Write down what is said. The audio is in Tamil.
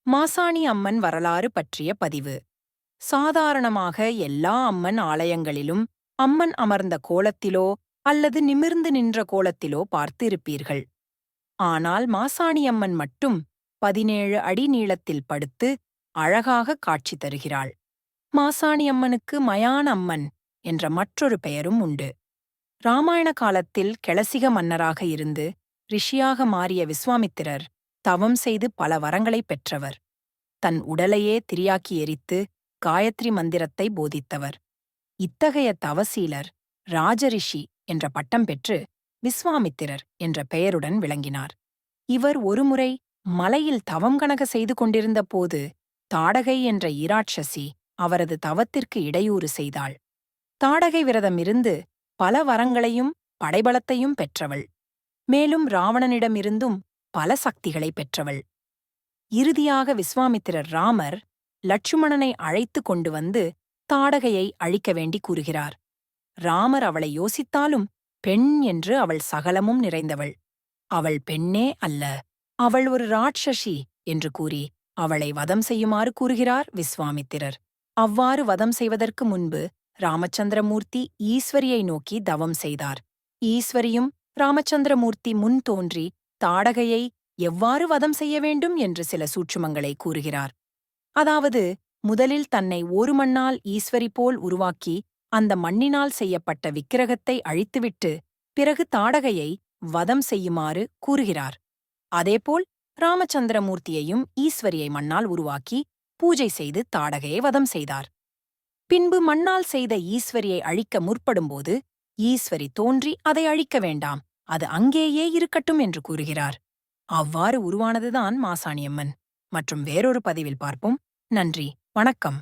மாசாணி அம்மன் வரலாறு பற்றிய பதிவு. சாதாரணமாக எல்லா அம்மன் ஆலயங்களிலும் அம்மன் அமர்ந்த கோலத்திலோ அல்லது நிமிர்ந்து நின்ற கோலத்திலோ பார்த்து இருப்பீர்கள். ஆனால் மாசாணி அம்மன் மட்டும் 17 அடி நீளத்தில் படுத்து அழகாக காட்சி தருகிறாள். மாசாணி அம்மனுக்கு மயான அம்மன் என்ற மற்றொரு பெயரும் உண்டு. இராமாயண காலத்தில் கெளசிக மன்னராக இருந்து ரிஷியாக மாறிய விஸ்வாமித்திரர் தவம் செய்து பல வரங்களைப் பெற்றவர். தன் உடலையே திரியாக்கி எரித்து காயத்ரி மந்திரத்தை போதித்தவர். இத்தகைய தவசீலர் ராஜரிஷி என்ற பட்டம் பெற்று விஸ்வாமித்திரர் என்ற பெயருடன் விளங்கினார். இவர் ஒருமுறை மலையில் தவம் கணக செய்து கொண்டிருந்த போது தாடகை என்ற இராட்சசி அவரது தவத்திற்கு இடையூறு செய்தாள். தாடகை விரதம் இருந்து பல வரங்களையும் படைபலத்தையும் பெற்றவள். மேலும் ராவணனிடமிருந்தும் பல சக்திகளை பெற்றவள். இறுதியாக விஸ்வாமித்திரர் ராமர் லட்சுமணனை அழைத்து கொண்டு வந்து தாடகையை அழிக்க வேண்டி கூறுகிறார். ராமர் அவளை யோசித்தாலும் பெண் என்று அவள் சகலமும் நிறைந்தவள். அவள் பெண்ணே அல்ல, அவள் ஒரு ராட்சசி என்று கூறி அவளை வதம் செய்யுமாறு கூறுகிறார் விஸ்வாமித்திரர். அவ்வாறு வதம் செய்வதற்கு முன்பு ராமச்சந்திரமூர்த்தி ஈஸ்வரியை நோக்கி தவம் செய்தார். ஈஸ்வரியும் ராமச்சந்திரமூர்த்தி முன் தோன்றி தாடகையை எவ்வாறு வதம் செய்ய வேண்டும் என்று சில சூட்சுமங்களை கூறுகிறார். அதாவது, முதலில் தன்னை ஒரு மண்ணால் ஈஸ்வரி போல் உருவாக்கி அந்த மண்ணினால் செய்யப்பட்ட விக்கிரகத்தை அழித்துவிட்டு பிறகு தாடகையை வதம் செய்யுமாறு கூறுகிறார். அதேபோல் ராமச்சந்திரமூர்த்தியையும் ஈஸ்வரியை மண்ணால் உருவாக்கி பூஜை செய்து தாடகையை வதம் செய்தார். பின்பு மண்ணால் செய்த ஈஸ்வரியை அழிக்க முற்படும்போது ஈஸ்வரி தோன்றி அதை அழிக்க வேண்டாம், அது அங்கேயே இருக்கட்டும் என்று கூறுகிறார். அவ்வாறு உருவானதுதான் மாசாணியம்மன். மற்றும் வேறொரு பதிவில் பார்ப்போம். நன்றி, வணக்கம்.